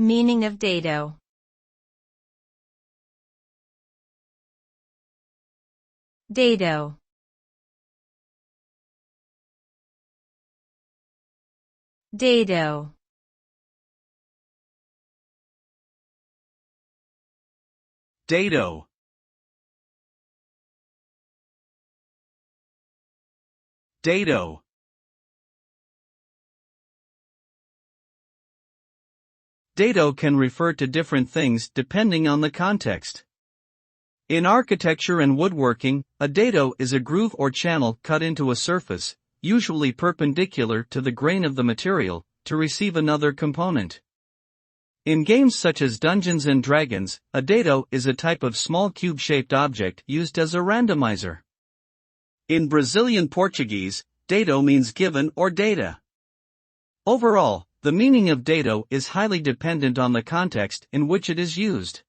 Meaning of dado. Dado. Dado. Dado. Dado. Dado can refer to different things depending on the context. In architecture and woodworking, a dado is a groove or channel cut into a surface, usually perpendicular to the grain of the material, to receive another component. In games such as Dungeons & Dragons, a dado is a type of small cube-shaped object used as a randomizer. In Brazilian Portuguese, dado means given or data. Overall, the meaning of dado is highly dependent on the context in which it is used.